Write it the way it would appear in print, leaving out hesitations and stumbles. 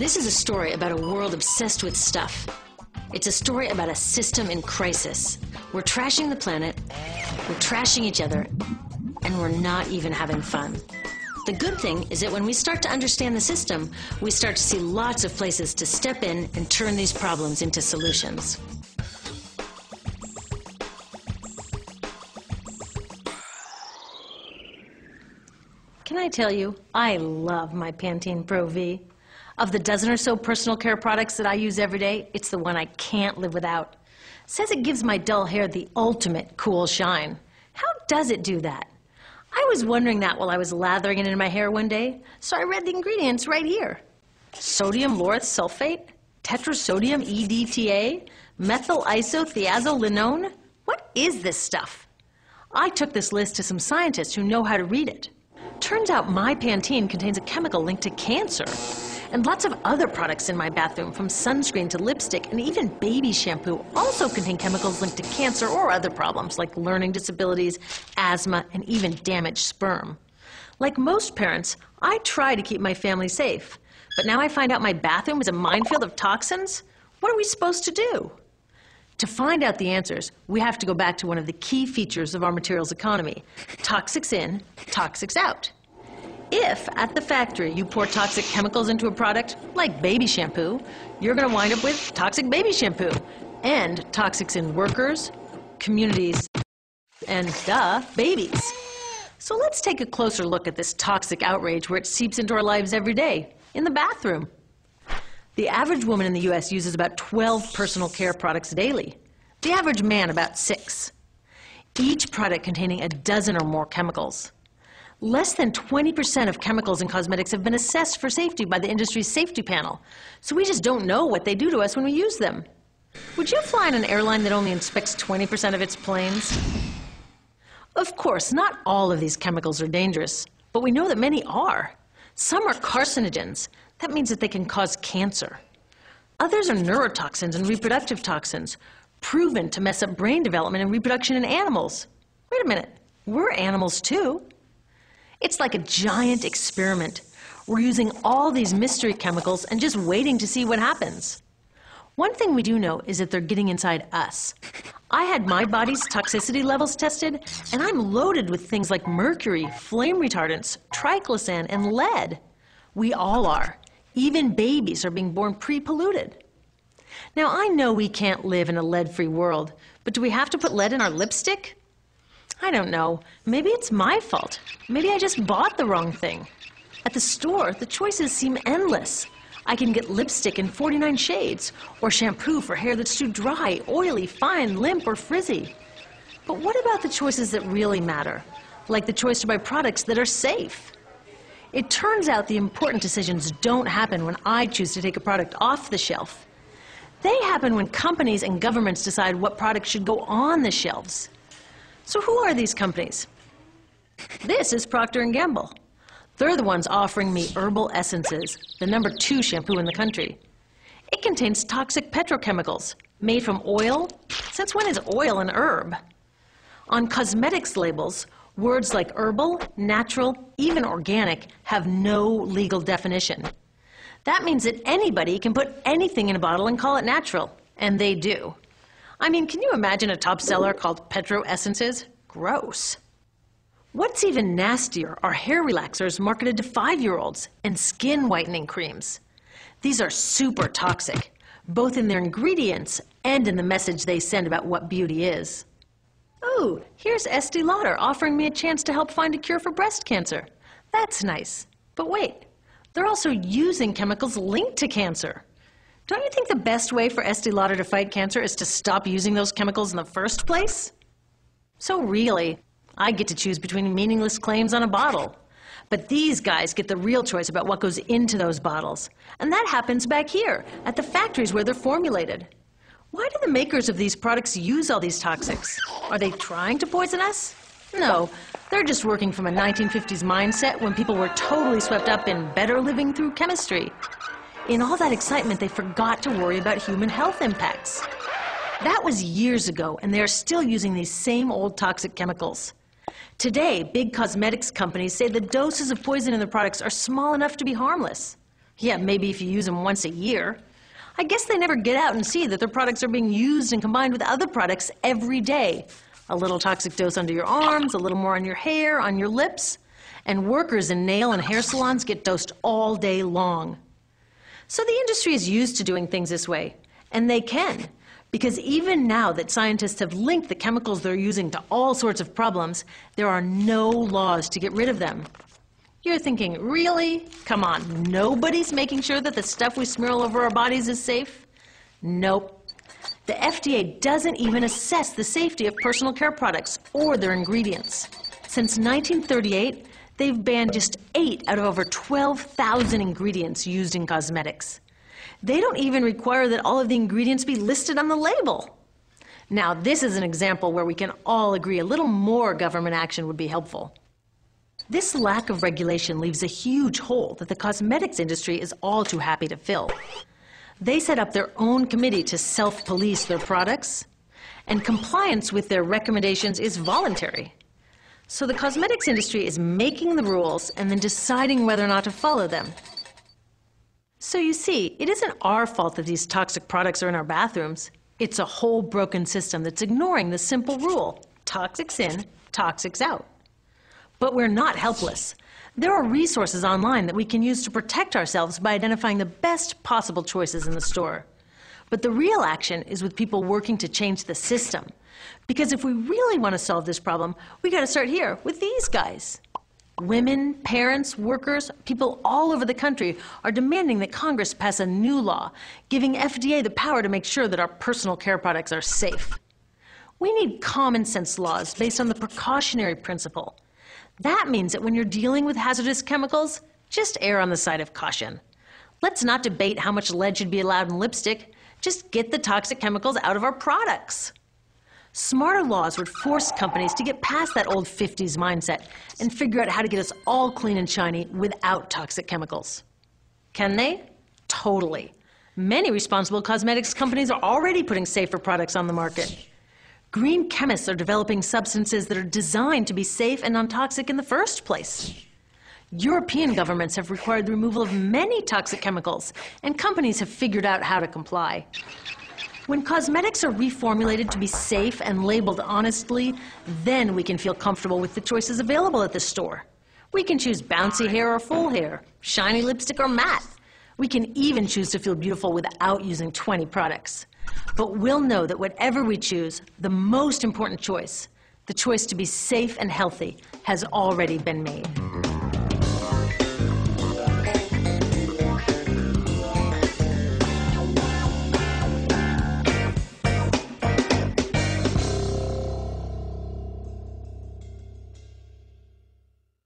This is a story about a world obsessed with stuff. It's a story about a system in crisis. We're trashing the planet, we're trashing each other, and we're not even having fun. The good thing is that when we start to understand the system, we start to see lots of places to step in and turn these problems into solutions. Can I tell you, I love my Pantene Pro V. Of the dozen or so personal care products that I use every day, it's the one I can't live without. It says it gives my dull hair the ultimate cool shine. How does it do that? I was wondering that while I was lathering it in my hair one day, so I read the ingredients right here. Sodium lauryl sulfate, tetrasodium EDTA, methyl isothiazolinone. What is this stuff? I took this list to some scientists who know how to read it. Turns out my Pantene contains a chemical linked to cancer. And lots of other products in my bathroom, from sunscreen to lipstick and even baby shampoo, also contain chemicals linked to cancer or other problems like learning disabilities, asthma, and even damaged sperm. Like most parents, I try to keep my family safe. But now I find out my bathroom is a minefield of toxins? What are we supposed to do? To find out the answers, we have to go back to one of the key features of our materials economy: toxics in, toxics out. If, at the factory, you pour toxic chemicals into a product, like baby shampoo, you're going to wind up with toxic baby shampoo, and toxics in workers, communities, and, babies. So let's take a closer look at this toxic outrage where it seeps into our lives every day, in the bathroom. The average woman in the U.S. uses about 12 personal care products daily. The average man about 6. Each product containing a dozen or more chemicals. Less than 20% of chemicals in cosmetics have been assessed for safety by the industry's safety panel, so we just don't know what they do to us when we use them. Would you fly in an airline that only inspects 20% of its planes? Of course, not all of these chemicals are dangerous, but we know that many are. Some are carcinogens. That means that they can cause cancer. Others are neurotoxins and reproductive toxins, proven to mess up brain development and reproduction in animals. Wait a minute, we're animals too. It's like a giant experiment. We're using all these mystery chemicals and just waiting to see what happens. One thing we do know is that they're getting inside us. I had my body's toxicity levels tested, and I'm loaded with things like mercury, flame retardants, triclosan, and lead. We all are. Even babies are being born pre-polluted. Now, I know we can't live in a lead-free world, but do we have to put lead in our lipstick? I don't know. Maybe it's my fault. Maybe I just bought the wrong thing. At the store, the choices seem endless. I can get lipstick in 49 shades, or shampoo for hair that's too dry, oily, fine, limp, or frizzy. But what about the choices that really matter? Like the choice to buy products that are safe? It turns out the important decisions don't happen when I choose to take a product off the shelf. They happen when companies and governments decide what products should go on the shelves. So who are these companies? This is Procter & Gamble. They're the ones offering me Herbal Essences, the #2 shampoo in the country. It contains toxic petrochemicals made from oil. Since when is oil an herb? On cosmetics labels, words like herbal, natural, even organic have no legal definition. That means that anybody can put anything in a bottle and call it natural, and they do. I mean, can you imagine a top seller called Petro Essences? Gross. What's even nastier are hair relaxers marketed to 5-year-olds and skin whitening creams. These are super toxic, both in their ingredients and in the message they send about what beauty is. Oh, here's Estee Lauder offering me a chance to help find a cure for breast cancer. That's nice. But wait, they're also using chemicals linked to cancer. Don't you think the best way for Estee Lauder to fight cancer is to stop using those chemicals in the first place? So really, I get to choose between meaningless claims on a bottle. But these guys get the real choice about what goes into those bottles. And that happens back here, at the factories where they're formulated. Why do the makers of these products use all these toxics? Are they trying to poison us? No, they're just working from a 1950s mindset when people were totally swept up in better living through chemistry. In all that excitement, they forgot to worry about human health impacts. That was years ago, and they are still using these same old toxic chemicals. Today, big cosmetics companies say the doses of poison in their products are small enough to be harmless. Yeah, maybe if you use them once a year. I guess they never get out and see that their products are being used and combined with other products every day. A little toxic dose under your arms, a little more on your hair, on your lips. And workers in nail and hair salons get dosed all day long. So the industry is used to doing things this way, and they can. Because even now that scientists have linked the chemicals they're using to all sorts of problems, there are no laws to get rid of them. You're thinking, really? Come on, nobody's making sure that the stuff we smear all over our bodies is safe? Nope. The FDA doesn't even assess the safety of personal care products or their ingredients. Since 1938, they've banned just 8 out of over 12,000 ingredients used in cosmetics. They don't even require that all of the ingredients be listed on the label. Now, this is an example where we can all agree a little more government action would be helpful. This lack of regulation leaves a huge hole that the cosmetics industry is all too happy to fill. They set up their own committee to self-police their products, and compliance with their recommendations is voluntary. So the cosmetics industry is making the rules and then deciding whether or not to follow them. So you see, it isn't our fault that these toxic products are in our bathrooms. It's a whole broken system that's ignoring the simple rule: toxics in, toxics out. But we're not helpless. There are resources online that we can use to protect ourselves by identifying the best possible choices in the store. But the real action is with people working to change the system. Because if we really want to solve this problem, we got to start here with these guys. Women, parents, workers, people all over the country are demanding that Congress pass a new law, giving FDA the power to make sure that our personal care products are safe. We need common sense laws based on the precautionary principle. That means that when you're dealing with hazardous chemicals, just err on the side of caution. Let's not debate how much lead should be allowed in lipstick. Just get the toxic chemicals out of our products. Smarter laws would force companies to get past that old 50s mindset and figure out how to get us all clean and shiny without toxic chemicals. Can they? Totally. Many responsible cosmetics companies are already putting safer products on the market. Green chemists are developing substances that are designed to be safe and non-toxic in the first place. European governments have required the removal of many toxic chemicals, and companies have figured out how to comply. When cosmetics are reformulated to be safe and labeled honestly, then we can feel comfortable with the choices available at the store. We can choose bouncy hair or full hair, shiny lipstick or matte. We can even choose to feel beautiful without using 20 products. But we'll know that whatever we choose, the most important choice, the choice to be safe and healthy, has already been made.